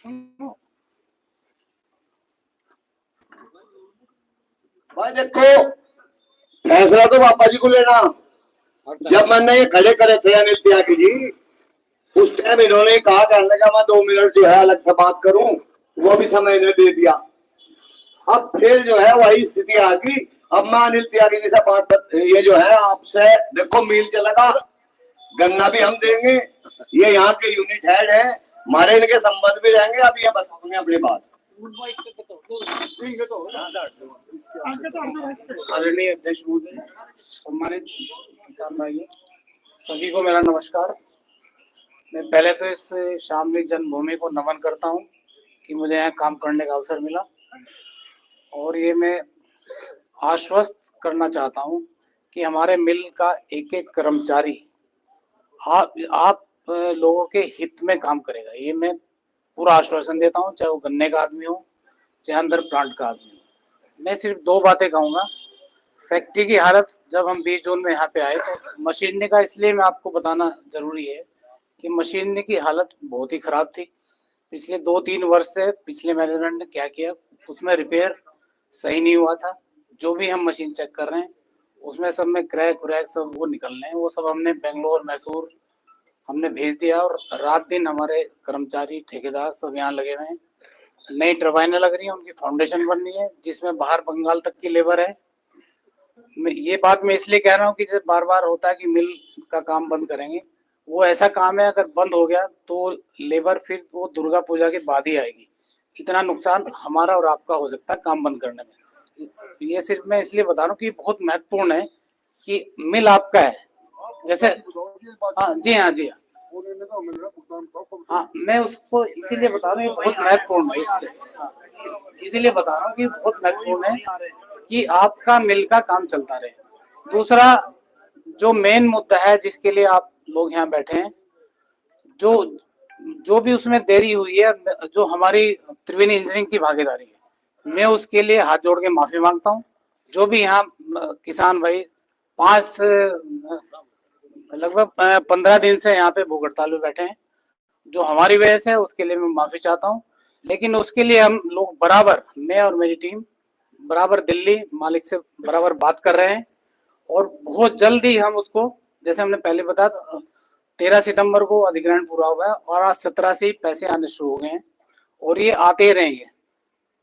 भाई देखो, फैसला तो पापा जी को लेना। जब मैंने ये खड़े करे थे अनिल त्यागी जी, उस टाइम इन्होंने कहा, कहने का मैं 2 मिनट जो है अलग से बात करूं, वो भी समय इन्हें दे दिया। अब फिर जो है वही स्थिति आ गई। अब मैं अनिल त्यागी जी से बात, ये जो है आपसे, देखो मील चलेगा, गन्ना भी हम देंगे, ये यहाँ के यूनिट हेड है, हमारे इनके संबंध भी रहेंगे। अब ये बताऊंगे अपनी बात। आदरणीय अध्यक्ष महोदय, सम्मानित किसान भाइयों, सभी को मेरा नमस्कार। मैं पहले तो इस शामली जन्मभूमि को नमन करता हूं कि मुझे यहाँ काम करने का अवसर मिला, और ये मैं आश्वस्त करना चाहता हूं कि हमारे मिल का एक एक कर्मचारी आप लोगों के हित में काम करेगा। ये मैं पूरा आश्वासन देता हूं, चाहे वो गन्ने का आदमी हो, चाहे अंदर प्लांट का आदमी हो। मैं सिर्फ 2 बातें कहूँगा। फैक्ट्री की हालत, जब हम 20 जून में यहाँ पे आए तो मशीनरी का, इसलिए मैं आपको बताना जरूरी है कि मशीनरी की हालत बहुत ही खराब थी। पिछले 2-3 वर्ष से पिछले मैनेजमेंट ने क्या किया, उसमें रिपेयर सही नहीं हुआ था। जो भी हम मशीन चेक कर रहे हैं उसमें सब में क्रैक व्रैक सब वो निकल रहे हैं। वो सब हमने बेंगलोर, मैसूर हमने भेज दिया, और रात दिन हमारे कर्मचारी, ठेकेदार सब यहाँ लगे हुए हैं। नई टर्बाइनें लग रही हैं, उनकी फाउंडेशन बन रही है, जिसमें बाहर बंगाल तक की लेबर है। ये बात मैं इसलिए कह रहा हूँ कि जैसे बार बार होता है कि मिल का काम बंद करेंगे, वो ऐसा काम है, अगर बंद हो गया तो लेबर फिर वो दुर्गा पूजा के बाद ही आएगी। इतना नुकसान हमारा और आपका हो सकता है काम बंद करने में। ये सिर्फ मैं इसलिए बता रहा हूँ कि बहुत महत्वपूर्ण है कि मिल आपका है। जैसे हाँ जी, हाँ जी, हाँ, मैं उसको इसीलिए बता रहा हूँ, बहुत महत्वपूर्ण है, इसीलिए बता रहा हूँ कि बहुत महत्वपूर्ण है कि आपका मिल का काम चलता रहे। दूसरा जो मेन मुद्दा है जिसके लिए आप लोग यहाँ बैठे हैं, जो भी उसमें देरी हुई है, जो हमारी त्रिवेणी इंजीनियरिंग की भागीदारी है, मैं उसके लिए हाथ जोड़ के माफी मांगता हूँ। जो भी यहाँ किसान भाई 5 लगभग 15 दिन से यहाँ पे भूख हड़ताल में बैठे हैं, जो हमारी वजह से है, उसके लिए मैं माफी चाहता हूँ। लेकिन उसके लिए हम लोग बराबर, मैं और मेरी टीम बराबर दिल्ली मालिक से बराबर बात कर रहे हैं, और बहुत जल्दी हम उसको, जैसे हमने पहले बताया, 13 सितंबर को अधिग्रहण पूरा हुआ है और आज 17 से ही पैसे आने शुरू हो गए हैं, और ये आते ही रहेंगे।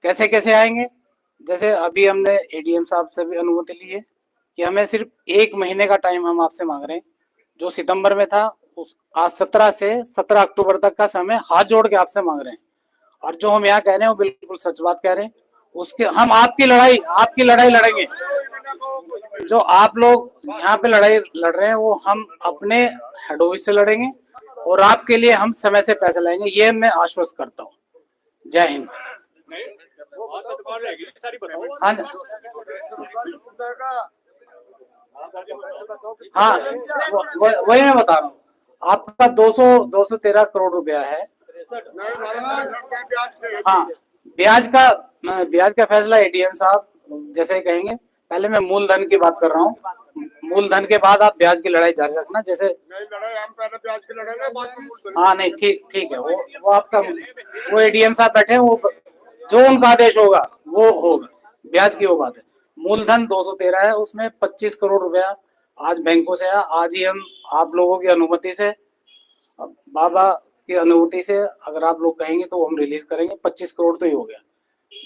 कैसे कैसे आएंगे, जैसे अभी हमने एडीएम साहब से भी अनुमति ली है कि हमें सिर्फ 1 महीने का टाइम हम आपसे मांग रहे हैं। जो सितंबर में था, उस आज 17 से 17 अक्टूबर तक का समय हाथ जोड़ के आपसे मांग रहे हैं। और जो हम यहाँ कह रहे हैं वो बिल्कुल सच बात कह रहे हैं। उसके हम आपकी लड़ाई लड़ेंगे। जो आप लोग यहाँ पे लड़ाई लड़ रहे हैं वो हम अपने हेड ऑफिस से लड़ेंगे, और आपके लिए हम समय से पैसे लाएंगे, ये मैं आश्वस्त करता हूँ। जय हिंद। हाँ हाँ, वही मैं बता रहा हूँ। आपका 213 करोड़ रुपया है। हाँ, ब्याज का फैसला एडीएम साहब जैसे कहेंगे। पहले मैं मूलधन की बात कर रहा हूँ, मूलधन के बाद आप ब्याज की लड़ाई जारी रखना। जैसे हम पहले ब्याज की लड़ाई, हाँ नहीं, ठीक है, वो आपका, वो एडीएम साहब बैठे हैं, वो जो उनका आदेश होगा वो होगा। ब्याज की वो बात है। मूलधन 213 है, उसमें 25 करोड़ रुपया आज बैंकों से आया। आज ही हम आप लोगों की अनुमति से, बाबा की अनुमति से, अगर आप लोग कहेंगे तो हम रिलीज करेंगे। 25 करोड़ तो ही हो गया,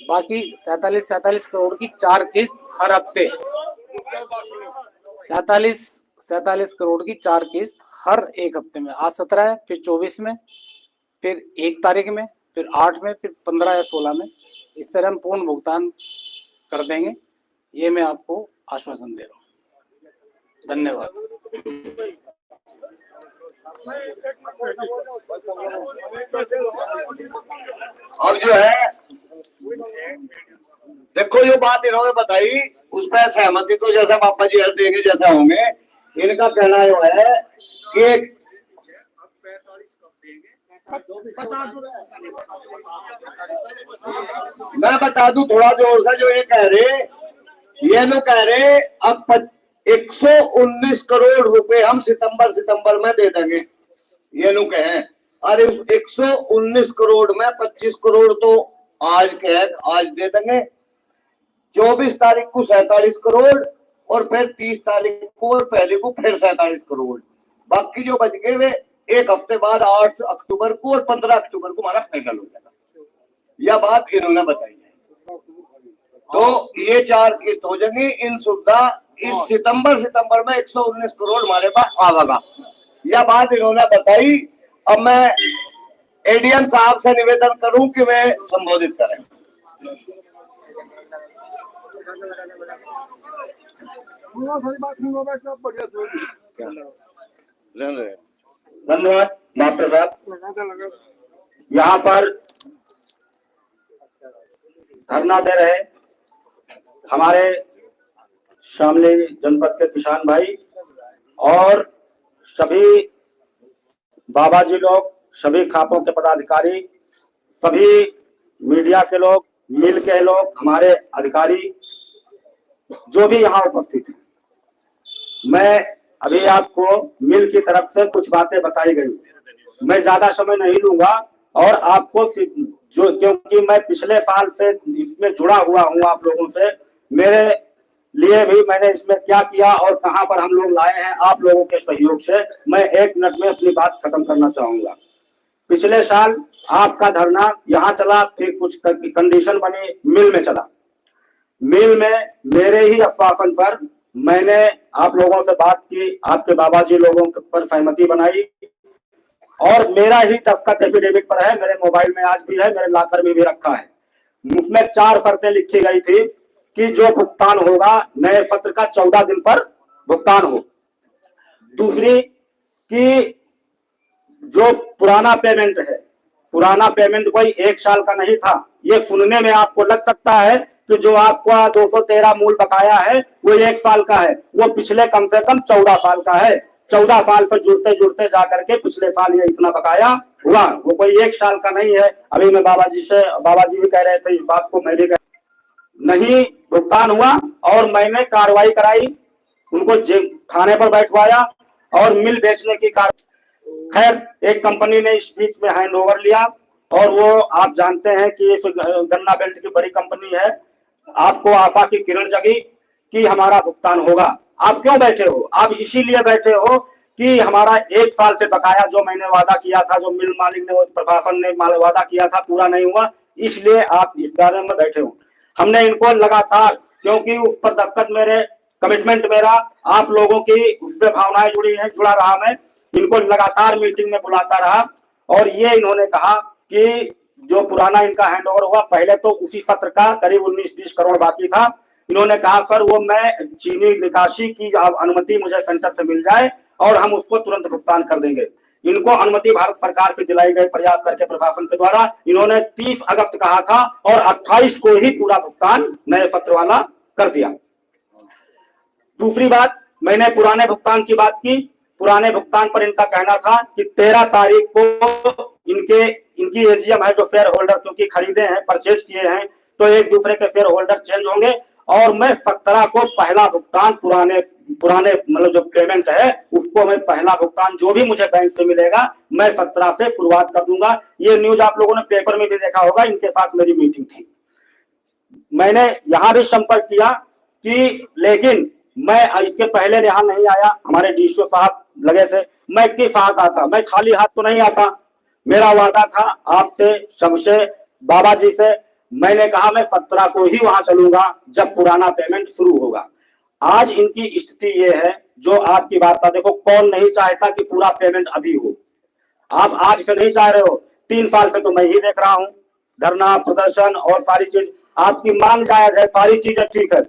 बाकी 47 करोड़ की 4 किस्त हर हफ्ते, 47 करोड़ की 4 किस्त हर एक हफ्ते में। आज 17 है, फिर 24 में, फिर 1 तारीख में, फिर 8 में, फिर 15 या 16 में, इस तरह हम पूर्ण भुगतान कर देंगे। ये मैं आपको आश्वासन दे रहा हूँ। धन्यवाद। और जो है, देखो जो बात इन्होंने बताई उस पर सहमति तो जैसे पापा जी हर देंगे जैसा होंगे। इनका कहना जो है कि मैं बता दूं थोड़ा जोर से, जो ये कह रहे, ये लोग कह रहे अब 119 करोड़ रुपए हम सितंबर में दे देंगे, ये लोग कहें। अरे 119 करोड़ में 25 करोड़ तो आज के है, आज दे देंगे। 24 तारीख को 47 करोड़ और फिर 30 तारीख को और पहले को फिर 47 करोड़। बाकी जो बच गए वे एक हफ्ते बाद 8 अक्टूबर को और 15 अक्टूबर को हमारा फाइनल हो जाएगा। यह बात इन्होंने बताई है। तो ये 4 किस्त हो जाएंगी। इन सुविधा इस सितंबर में 119 करोड़ हमारे पास आवेगा। यह बात इन्होंने बताई। अब मैं एडीएम साहब से निवेदन करूं कि वे संबोधित करें। धन्यवाद मास्टर साहब। यहाँ पर धरना दे रहे हमारे शामली जनपद के किसान भाई और सभी बाबा जी लोग, सभी खापों के पदाधिकारी, सभी मीडिया के लोग, मिल के लोग, हमारे अधिकारी जो भी यहाँ उपस्थित हैं। मैं अभी आपको मिल की तरफ से कुछ बातें बताई गई, मैं ज्यादा समय नहीं लूंगा और आपको जो, क्योंकि मैं पिछले साल से इसमें जुड़ा हुआ हूँ आप लोगों से, मेरे लिए भी मैंने इसमें क्या किया और कहां पर हम लोग लाए हैं आप लोगों के सहयोग से, मैं 1 मिनट में अपनी बात खत्म करना चाहूंगा। पिछले साल आपका धरना यहाँ चला, फिर कुछ कंडीशन बनी, मिल में चला। मिल में मेरे ही आश्वासन पर मैंने आप लोगों से बात की, आपके बाबा जी लोगों पर सहमति बनाई और मेरा ही दस्तखत एफिडेविट पर है, मेरे मोबाइल में आज भी है, मेरे लॉकर में भी रखा है। उसमें 4 शर्तें लिखी गई थी कि जो भुगतान होगा नए पत्र का 14 दिन पर भुगतान हो। दूसरी कि जो पुराना पेमेंट है, पुराना पेमेंट कोई 1 साल का नहीं था। ये सुनने में आपको लग सकता है कि जो आपका 213 मूल बकाया है वो 1 साल का है, वो पिछले कम से कम 14 साल का है। 14 साल पर जुड़ते जुड़ते जाकर के पिछले साल ये इतना बकाया हुआ, वो कोई 1 साल का नहीं है। अभी मैं बाबा जी भी कह रहे थे इस बात को, मैं भी नहीं भुगतान हुआ और मैंने कार्रवाई कराई, उनको थाने पर बैठवाया और मिल बेचने की खैर एक कंपनी ने इस बीच में हैंड ओवर लिया और वो आप जानते हैं कि इस गन्ना बेल्ट की बड़ी कंपनी है। आपको आशा की किरण जगी कि हमारा भुगतान होगा। आप क्यों बैठे हो? आप इसीलिए बैठे हो कि हमारा 1 साल से बकाया जो मैंने वादा किया था, जो मिल मालिक ने, प्रशासन ने वादा किया था, पूरा नहीं हुआ, इसलिए आप इस बारे में बैठे हो। हमने इनको लगातार, क्योंकि उस पर दस्तखत मेरे, कमिटमेंट मेरा आप लोगों की उससे भावनाएं जुड़ी हैं, जुड़ा रहा मैं, इनको लगातार मीटिंग में बुलाता रहा और ये इन्होंने कहा कि जो पुराना इनका हैंडओवर हुआ, पहले तो उसी सत्र का करीब 19-20 करोड़ बाकी था। इन्होंने कहा सर वो मैं चीनी निकासी की अनुमति मुझे सेंटर से मिल जाए और हम उसको तुरंत भुगतान कर देंगे। इनको अनुमति भारत सरकार से दिलाई गई प्रयास करके प्रशासन के द्वारा। इन्होंने 30 अगस्त कहा था और 28 को ही पूरा भुगतान नए सत्र वाला कर दिया। दूसरी बात, मैंने पुराने भुगतान की बात की। पुराने भुगतान पर इनका कहना था कि 13 तारीख को इनकी एजीएम है, जो शेयर होल्डर क्योंकि खरीदे हैं, परचेज किए हैं, तो एक दूसरे के शेयर होल्डर चेंज होंगे और मैं 17 को पहला भुगतान पुराने मतलब जो पेमेंट है उसको मैं पहला भुगतान जो भी मुझे बैंक से मिलेगा मैं 17 से शुरुआत कर दूंगा। ये न्यूज आप लोगों ने पेपर में भी देखा होगा, इनके साथ मेरी मीटिंग थी। मैंने यहाँ भी संपर्क किया कि, लेकिन मैं इसके पहले यहाँ नहीं आया, हमारे डीसीओ साहब लगे थे, मैं किस हाथ आता, मैं खाली हाथ तो नहीं आता। मेरा वादा था आपसे, सबसे, बाबा जी से, मैंने कहा मैं 17 को ही वहां चलूंगा जब पुराना पेमेंट शुरू होगा। आज इनकी स्थिति ये है, जो आपकी बात था, देखो कौन नहीं चाहता कि पूरा पेमेंट अभी हो। आप आज से नहीं चाह रहे हो, 3 साल से तो मैं ही देख रहा हूं, धरना प्रदर्शन और सारी चीज, आपकी मांग जायज है, सारी चीजें ठीक है।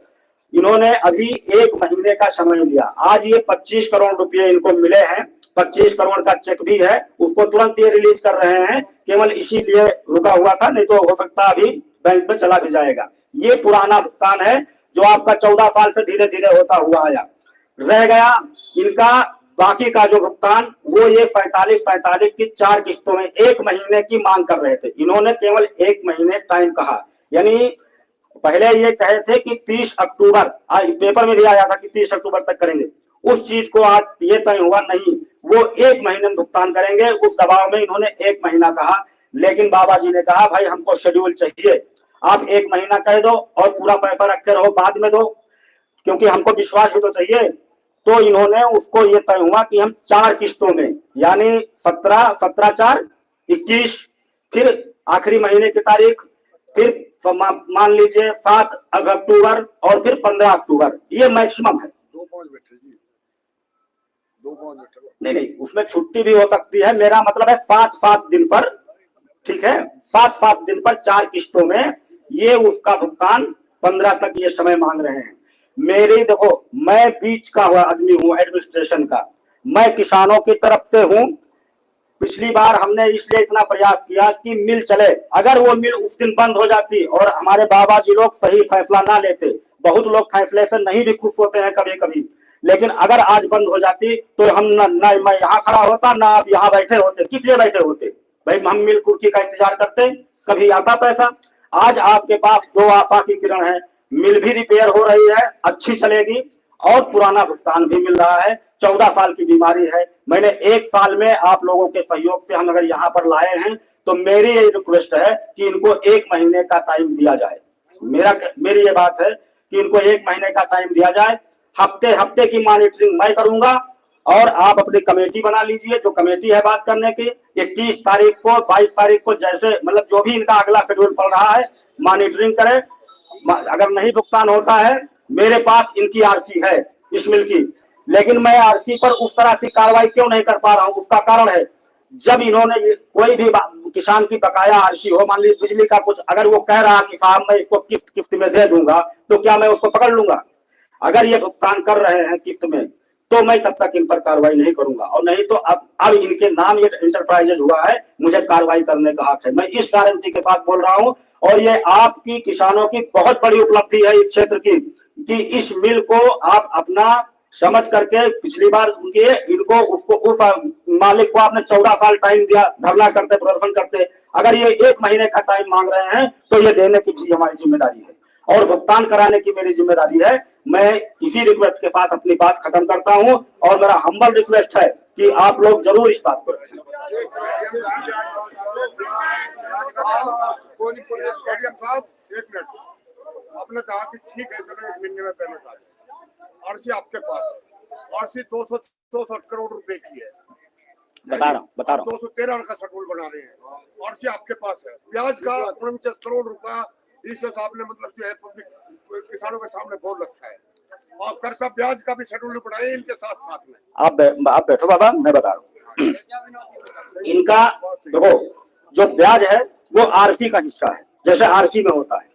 इन्होंने अभी 1 महीने का समय लिया। आज ये 25 करोड़ रुपए इनको मिले हैं, 25 करोड़ का चेक भी है, उसको तुरंत ये रिलीज कर रहे हैं, केवल इसीलिए रुका हुआ था, नहीं तो हो सकता अभी बैंक में चला भी जाएगा। ये पुराना भुगतान है जो आपका 14 साल से धीरे धीरे होता हुआ आया। रह गया इनका बाकी का जो भुगतान, वो ये 45 की 4 किस्तों में 1 महीने की मांग कर रहे थे। इन्होंने केवल 1 महीने टाइम कहा, यानी पहले ये कहे थे कि 30 अक्टूबर, पेपर में भी आया था कि 30 अक्टूबर तक करेंगे, उस चीज को आज ये तय हुआ नहीं, वो 1 महीने में भुगतान करेंगे। उस दबाव में इन्होंने 1 महीना कहा, लेकिन बाबा जी ने कहा भाई हमको शेड्यूल चाहिए, आप 1 महीना कह दो और पूरा पैसा रखे रहो, बाद में दो, क्योंकि हमको विश्वास भी तो चाहिए। तो इन्होंने उसको ये तय हुआ कि हम 4 किस्तों में, यानी 17/4/21, फिर आखिरी महीने की तारीख, फिर मान लीजिए 7 अक्टूबर और फिर 15 अक्टूबर, ये मैक्सिमम है। 2 बैठे जी, 2 बैठे नहीं, उसमें छुट्टी भी हो सकती है। मेरा मतलब है 7-7 दिन पर, ठीक है, 7-7 दिन पर 4 किस्तों में ये उसका भुगतान 15 तक ये समय मांग रहे हैं। मेरी देखो, मैं बीच का हुआ आदमी हूँ, एडमिनिस्ट्रेशन का, मैं किसानों की तरफ से हूँ। पिछली बार हमने इसलिए इतना प्रयास किया कि मिल चले, अगर वो मिल उस दिन बंद हो जाती और हमारे बाबा जी लोग सही फैसला ना लेते, बहुत लोग फैसले से नहीं भी खुश होते हैं कभी कभी, लेकिन अगर आज बंद हो जाती तो हम ना मैं यहाँ खड़ा होता, ना आप यहाँ बैठे होते। किस लिए बैठे होते भाई? हम मिल कुर्सी का इंतजार करते, कभी आता पैसा। आज आपके पास 2 आशा की किरण है, मिल भी रिपेयर हो रही है, अच्छी चलेगी, और पुराना भुगतान भी मिल रहा है। 14 साल की बीमारी है, मैंने 1 साल में आप लोगों के सहयोग से हम अगर यहाँ पर लाए हैं, तो मेरी ये रिक्वेस्ट है कि इनको 1 महीने का टाइम दिया जाए। मेरी ये बात है कि इनको 1 महीने का टाइम दिया जाए। हफ्ते हफ्ते की मॉनिटरिंग मैं करूंगा, और आप अपनी कमेटी बना लीजिए, जो कमेटी है बात करने की। 21 तारीख को, 22 तारीख को, जैसे मतलब जो भी इनका अगला शेड्यूल पड़ रहा है, मॉनिटरिंग करें। अगर नहीं भुगतान होता है, मेरे पास इनकी आरसी है इस मिल की, लेकिन मैं आरसी पर उस तरह से कार्रवाई क्यों नहीं कर पा रहा हूं? उसका कारण है, जब इन्होंने कोई भी किसान की बकाया आरसी हो, मान लीजिए बिजली का कुछ, अगर वो कह रहा कि साहब मैं इसको किस्त में दे दूंगा, तो क्या मैं उसको पकड़ लूंगा? अगर ये भुगतान कर रहे हैं किस्त में, तो मैं तब तक इन पर कार्रवाई नहीं करूंगा। और नहीं तो अब इनके नाम ये इंटरप्राइजेज हुआ है, मुझे कार्रवाई करने का हक है। मैं इस गारंटी के साथ बोल रहा हूं, और ये आपकी किसानों की बहुत बड़ी उपलब्धि है इस क्षेत्र की, कि इस मिल को आप अपना समझ करके, पिछली बार उनके इनको उस मालिक को आपने 14 साल टाइम दिया, धरना करते, प्रदर्शन करते। अगर ये 1 महीने का टाइम मांग रहे हैं, तो ये देने की भी हमारी जिम्मेदारी है, और भुगतान कराने की मेरी जिम्मेदारी है। मैं इसी रिक्वेस्ट के साथ अपनी बात खत्म करता हूं, और मेरा हम्बल रिक्वेस्ट है कि आप लोग जरूर इस बात को रखें। साहब 1 मिनट, आपने कहा कि ठीक है चलो 1 महीने में पेमेंट आ जाए, आरसी आपके पास है, आरसी 264 करोड़ रुपए की है, बता रहा हूँ 213 का शेड्यूल बना रहे हैं, आरसी आपके पास है। ब्याज का 49 करोड़ रुपया डीसी साहब ने मतलब जो है पब्लिक किसानों के सामने बोल रखा है, और कर का ब्याज का भी शेड्यूल बनाए इनके साथ साथ में। आप बैठो बाबा, मैं बता रहा हूँ। इनका देखो, जो ब्याज है वो आरसी का हिस्सा है, जैसे आरसी में होता है,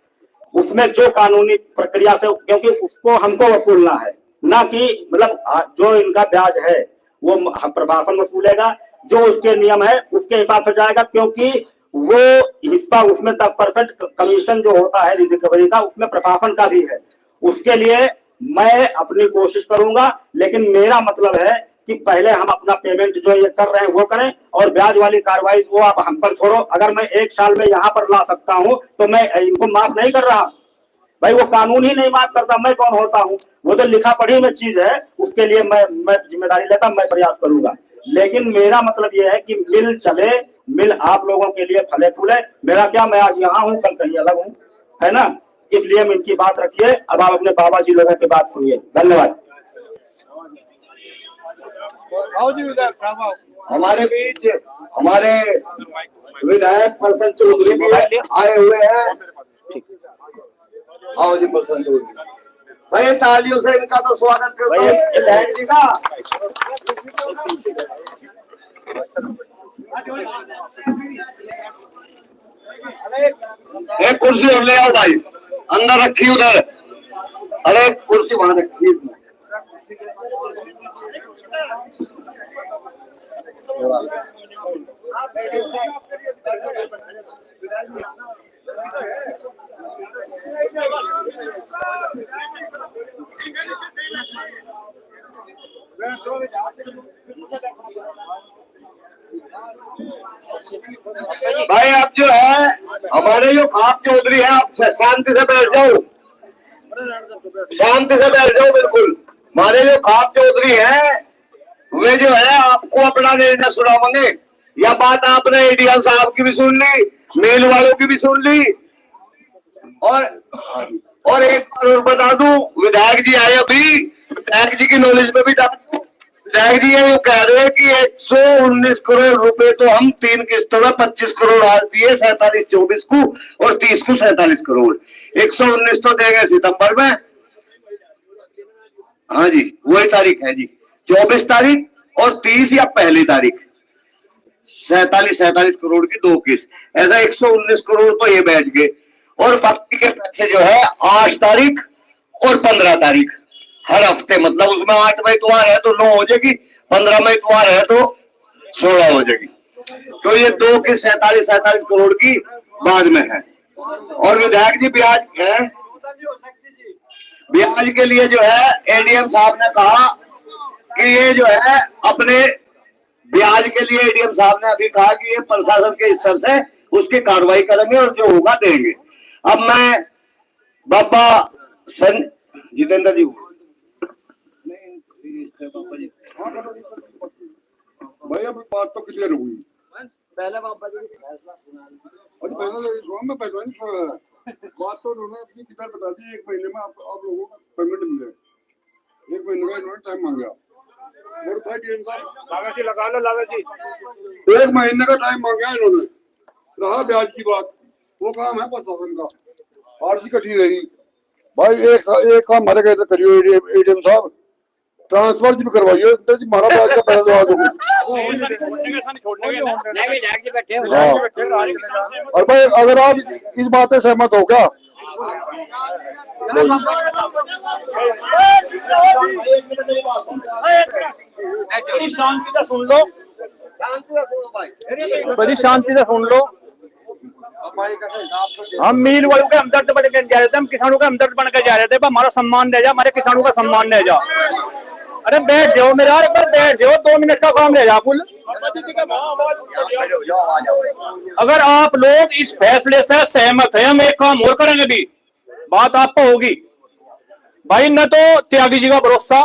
उसमें जो कानूनी प्रक्रिया से, क्योंकि उसको हमको वसूलना है, ना कि मतलब जो इनका ब्याज है वो प्रशासन वसूलेगा, जो उसके नियम है उसके हिसाब से जाएगा, क्योंकि वो हिस्सा उसमें 10% कमीशन जो होता है रिकवरी का, उसमें प्रशासन का भी है। उसके लिए मैं अपनी कोशिश करूंगा, लेकिन मेरा मतलब है कि पहले हम अपना पेमेंट जो ये कर रहे हैं वो करें, और ब्याज वाली कार्रवाई वो आप हम पर छोड़ो। अगर मैं 1 साल में यहाँ पर ला सकता हूँ, तो मैं इनको माफ नहीं कर रहा भाई, वो कानून ही नहीं माफ करता, मैं कौन होता हूँ? वो तो लिखा पढ़ी में चीज है, उसके लिए मैं जिम्मेदारी लेता, मैं प्रयास करूंगा। लेकिन मेरा मतलब ये है कि मिल चले, मिल आप लोगों के लिए फले फूले। मेरा क्या, मैं आज यहाँ हूँ, कल कहीं अलग हूँ, है ना? इसलिए हम इनकी बात रखिए। अब आप अपने बाबा जी लोगों की बात सुनिए। धन्यवाद। हमारे बीच हमारे विधायक प्रसन्न चौधरी भी आए हुए हैं। आओ जी प्रसन्न चौधरी भाई, तालियों से इनका तो स्वागत करता हूँ विधायक जी का। एक कुर्सी और ले आओ भाई, अंदर रखी उधर। अरे कुर्सी वहां रखी। भाई आप जो है हमारे जो खाप चौधरी है, आप शांति से बैठ जाओ, शांति से बैठ जाओ बिल्कुल। हमारे जो खाप चौधरी हैं वे जो है आपको अपना निर्णय सुनावेंगे। यह बात आपने एडीएम साहब की भी सुन ली, मेल वालों की भी सुन ली। और एक बार और बता दूं, विधायक जी आए अभी, विधायक जी की नॉलेज में भी डाल दूं। विधायक जी ये कह रहे हैं कि 119 करोड़ रुपए तो हम 3 किस्तों में 25 करोड़ आज दिए, 47-24 को और 30 को 47 करोड़। 119 तो देंगे सितंबर में। हाँ जी, वही तारीख है जी, 24 तारीख और 30 या पहली तारीख। 47 करोड़ की 2 किस्त, ऐसा 119 करोड़ तो ये बैठ गए। और बाकी के पैसे जो है 8 तारीख और 15 तारीख हर हफ्ते, मतलब उसमें 8 मई इतवार है तो 9 हो जाएगी, 15 मई इतवार है तो 16 हो जाएगी। तो ये 2 किस्त 47 करोड़ की बाद में है। और विधायक जी ब्याज है, ब्याज के लिए जो है एडीएम साहब ने कहा कि ये जो है अपने ब्याज के लिए एडीएम साहब ने अभी कहा कि ये प्रशासन के स्तर से उसकी कार्रवाई करेंगे और जो होगा देंगे। अब मैं बाबा जितेंद्र जी, भाई अब बात तो क्लियर हुई। पहले बाबा जी फैसला सुना में पैसा नहीं छोड़ा है। बात तो उन्होंने अपनी किधर बता दी, 1 महीने में आप लोगों को पेमेंट मिले। 1 महीने का इन्होंने टाइम मांगा और लावेसी लगा लो, लावेसी 1 महीने का टाइम मांगा इन्होंने। रहा ब्याज की बात, वो काम है प्रशासन का। आरसी कटी रही भाई, एक काम हमारे कहते करियो एडीएम साहब, ट्रांसफर भी करवाइए जी, हमारा ब्याज का पैसा दवा दो। और भाई अगर आप इस बात से सहमत हो क्या? बड़ी शांति से सुन लो, बड़ी शांति से सुन लो। हम मिल वालों के हमदर्द बन के जा रहे थे, हम किसानों के हमदर्द बन के जा रहे थे। हमारा सम्मान ले जा, हमारे किसानों का सम्मान ले जा। अरे बैठ जाओ मेरा, अरे बैठ जाओ, 2 मिनट का काम ले जा कुल। अगर आप लोग इस फैसले से सहमत है, हम एक काम और करेंगे भी, बात आप पे होगी भाई। न तो त्यागी जी का भरोसा,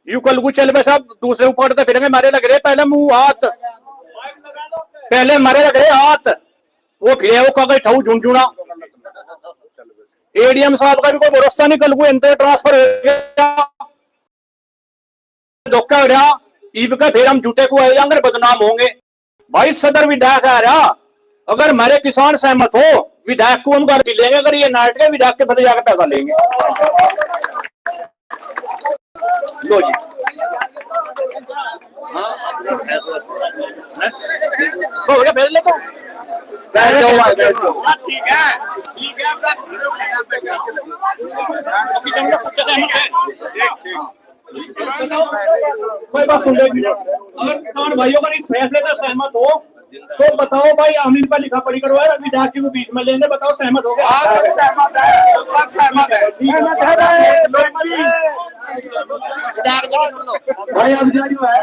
यू कल को चल पे सब दूसरे ऊपर तो फिरेंगे, मारे लग रहे पहले मुंह हाथ, पहले मारे लग रहे हाथ, वो फिरे वो कागज ठाऊ झुंझुना। एडीएम साहब का भी कोई भरोसा नहीं, कल को इंटर ट्रांसफर हो गया, धोखा हो रहा, ईब का फिर हम झूठे को आए जाएंगे, बदनाम होंगे। भाई सदर विधायक आ रहा, अगर हमारे किसान सहमत हो, विधायक को हम घर लेंगे, अगर ये नाट के विधायक के बदले जाकर पैसा लेंगे। लो जी, हो गया फैसले तो ठीक है, ठीक है। कोई बात सुन लो, अगर किसान भाइयों का इस फैसले से सहमत हो तो बताओ भाई, अमीर पर लिखा पढ़ी करवाए, विधायक को बीच में लेने, बताओ सहमत हो गया? सब सहमत है, सब सहमत है। भाई अब जो है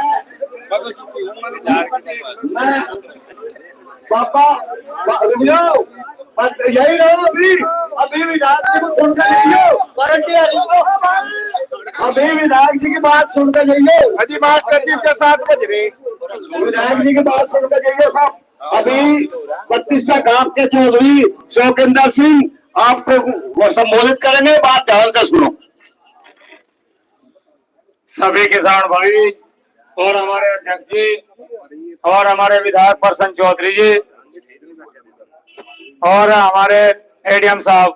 पापा यही रहो, अभी विधायक जी को सुनकर जाइए, वारंटी आ रही हो, अभी विधायक जी की बात सुनकर जाइए। अजी मास्टर जी के साथ बज रहे, विधायक जी की बात सुनकर जाइए साहब। अभी 25 गांव के चौधरी शौकिंदर सिंह आपको संबोधित करेंगे, बात ध्यान से सुनो। सभी किसान भाई और हमारे अध्यक्ष जी और हमारे विधायक प्रसन्न चौधरी जी और हमारे एडीएम साहब,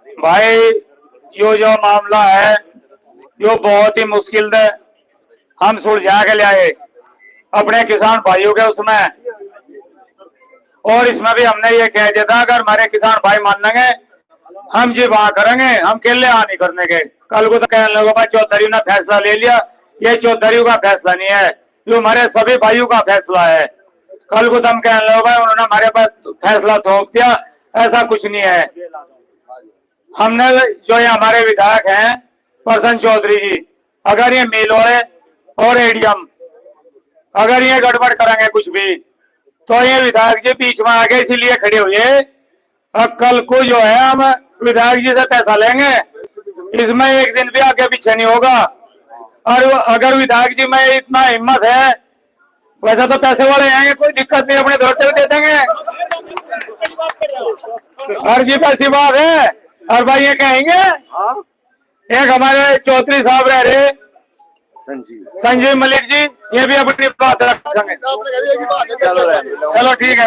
भाई यो जो मामला है यो बहुत ही मुश्किल है, हम सुलझा के ले आए अपने किसान भाइयों के उसमें। और इसमें भी हमने ये कह दिया था, अगर हमारे किसान भाई मानेंगे हम जी वहां करेंगे, हम केले नहीं करने के। कल को तो कहने लगे भाई चौधरी ने फैसला ले लिया, ये चौधरी का फैसला नहीं है, ये हमारे सभी भाइयों का फैसला है। कल को तो हम कहने लगे भाई उन्होंने हमारे पास फैसला थोप दिया, ऐसा कुछ नहीं है। हमने जो ये हमारे विधायक हैं प्रसन्न चौधरी जी, अगर ये मिल वाले और एडीएम अगर ये गड़बड़ करेंगे कुछ भी, तो ये विधायक जी बीच में आगे इसीलिए खड़े हुए। अब कल को जो है हम विधायक जी से पैसा लेंगे, इसमें एक दिन भी आगे पीछे नहीं होगा। और अगर विधायक जी में इतना हिम्मत है, वैसे तो पैसे वाले आएंगे, कोई दिक्कत नहीं, अपने दौड़ते हुए दे देंगे। हर जी पैसी बात है। और भाई ये कहेंगे, एक हमारे चौधरी साहब रह रहे संजीव मलिक जी, ये भी अपनी बात रखेंगे। चलो ठीक है।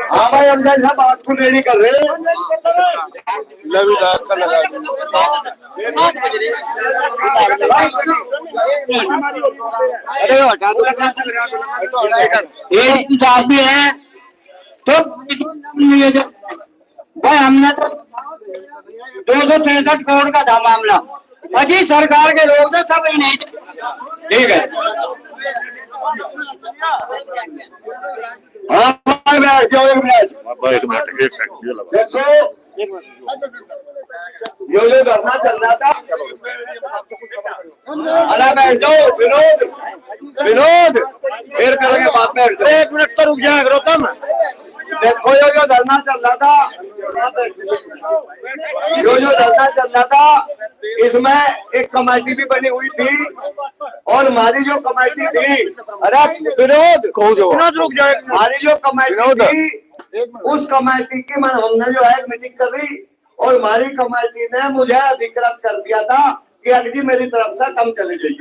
हाँ भाई, हम जैसा बात को रेडी कर रहे हैं। अरे हटा दो, एडीएम साहब भी हैं तो भाई हमने तो 263 करोड़ का था मामला, अजी सरकार के लोग तो सब नहीं। ठीक है, हाँ भाई बैठ जाओ, एक मिनट। देखो, जो धरना चल रहा था, अरे बैठ जाओ। विनोद फिर करेंगे बात में। एक मिनट तो रुक जाए करो तुम। देखो, जो धरना चल रहा था, जो धरना चल रहा था, इसमें एक कमेटी भी बनी हुई थी, और हमारी जो कमेटी थी, अरे विनोद रुक जाए, हमारी जो कमेटी थी, उस कमेटी की हमने जो है मीटिंग कर दी, और हमारी कमेटी ने मुझे अधिकृत कर दिया था कि अगली मेरी तरफ से कम चले जाइए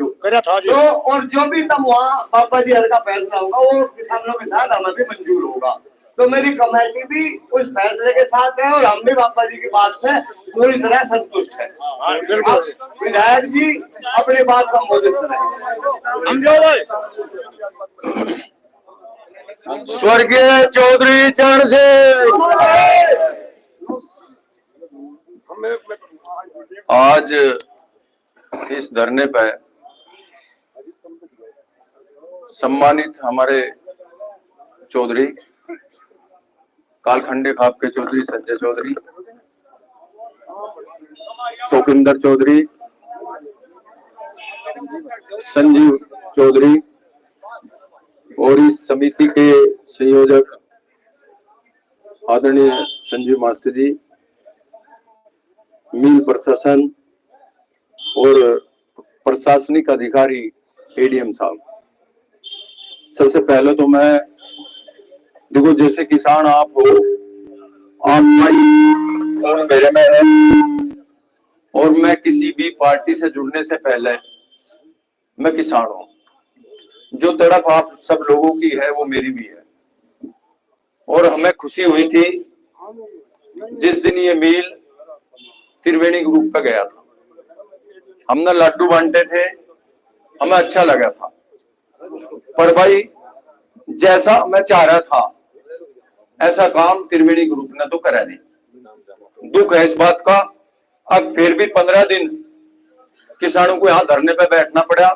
तो, और जो भी तब वहाँ पापा जी हर का फैसला होगा वो किसानों के साथ हमें भी मंजूर होगा। तो मेरी कमेटी भी उस फैसले के साथ है, और हम भी पापा जी की बात से पूरी तरह संतुष्ट है। विधायक जी अपनी बात संबोधित करें। स्वर्गीय चौधरी चरण सिंह, आज इस धरने पर सम्मानित हमारे चौधरी कालखंडे खाप के चौधरी संजय चौधरी, शोकिंदर चौधरी, संजीव चौधरी, और इस समिति के संयोजक आदरणीय संजीव मास्टर जी, मिल प्रशासन और प्रशासनिक अधिकारी एडीएम साहब, सबसे पहले तो मैं देखो, जैसे किसान आप हो, आप भाई मेरे में है, और मैं किसी भी पार्टी से जुड़ने से पहले मैं किसान हूं। जो तड़प आप सब लोगों की है वो मेरी भी है, और हमें खुशी हुई थी जिस दिन ये मिल त्रिवेणी ग्रुप पे गया था। हमने लड्डू बांटे थे, हमें अच्छा लगा था, पर भाई जैसा मैं चाह रहा था ऐसा काम त्रिवेणी ग्रुप ने तो करा नहीं। दुख है इस बात का। अब फिर भी 15 दिन किसानों को यहाँ धरने पे बैठना पड़ा।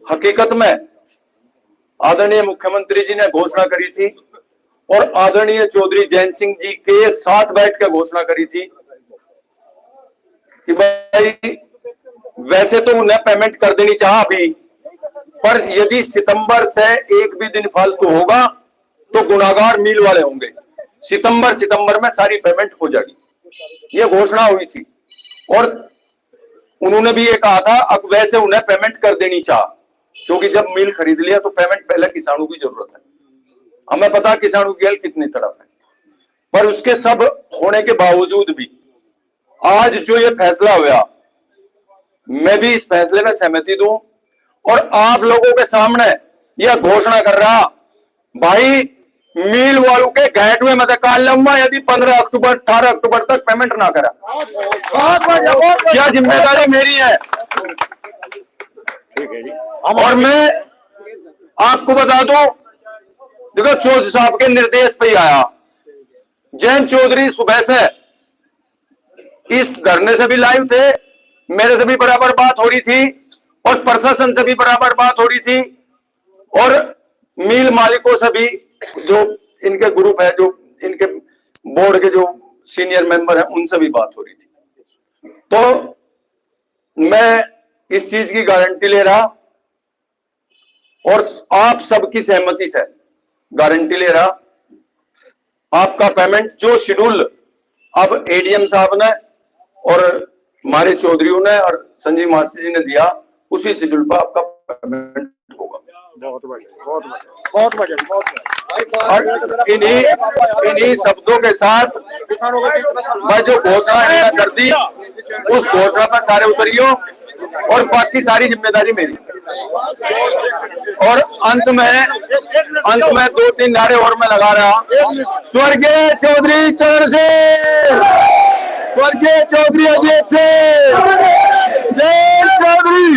हकीकत में आदरणीय मुख्यमंत्री जी ने घोषणा करी थी, और आदरणीय चौधरी जैन सिंह जी के साथ बैठ कर घोषणा करी थी कि भाई वैसे तो उन्हें पेमेंट कर देनी चाहा अभी, पर यदि सितंबर से एक भी दिन फालतू होगा तो गुनाहगार मिल वाले होंगे। सितंबर में सारी पेमेंट हो जाएगी, ये घोषणा हुई थी। और उन्होंने भी ये कहा था अब वैसे उन्हें पेमेंट कर देनी चाह, क्योंकि जब मिल खरीद लिया तो पेमेंट पहले किसानों की जरूरत है। हमें पता किसानों की हालत कितनी तड़प है, पर उसके सब होने के बावजूद भी आज जो ये फैसला हुआ, मैं भी इस फैसले में सहमति दूं, और आप लोगों के सामने यह घोषणा कर रहा, भाई मिल वालों के गैटवे में काल लूंगा यदि 15 अक्टूबर 18 अक्टूबर तक पेमेंट ना करा। क्या जिम्मेदारी मेरी है। और मैं आपको बता दूं, देखो चौधरी साहब के निर्देश पे ही आया। जैन चौधरी सुबह से इस धरने से भी लाइव थे, मेरे से भी बराबर बात हो रही थी, और प्रशासन से भी बराबर बात हो रही थी, और मिल मालिकों से भी, जो इनके ग्रुप है, जो इनके बोर्ड के जो सीनियर मेंबर हैं, उनसे भी बात हो रही थी। तो मैं इस चीज की गारंटी ले रहा, और आप सबकी सहमति से गारंटी ले रहा, आपका पेमेंट जो शेड्यूल अब एडीएम साहब ने और हमारे चौधरियों ने और संजीव मास्टर जी ने दिया, उसी शेड्यूल पर आपका पेमेंट होगा। बहुत बढ़िया, बहुत बढ़िया, बहुत बढ़िया, बहुत बढ़िया। और इन्हीं शब्दों के साथ मैं जो घोषणा इन्होंने कर दी, उस घोषणा पर सारे उतरियो और बाकी सारी जिम्मेदारी मेरी। और अंत में 2-3 नारे और मैं लगा रहा, स्वर्गीय चौधरी चरण सिंह, स्वर्गीय चौधरी अजीत सिंह, जय चौधरी।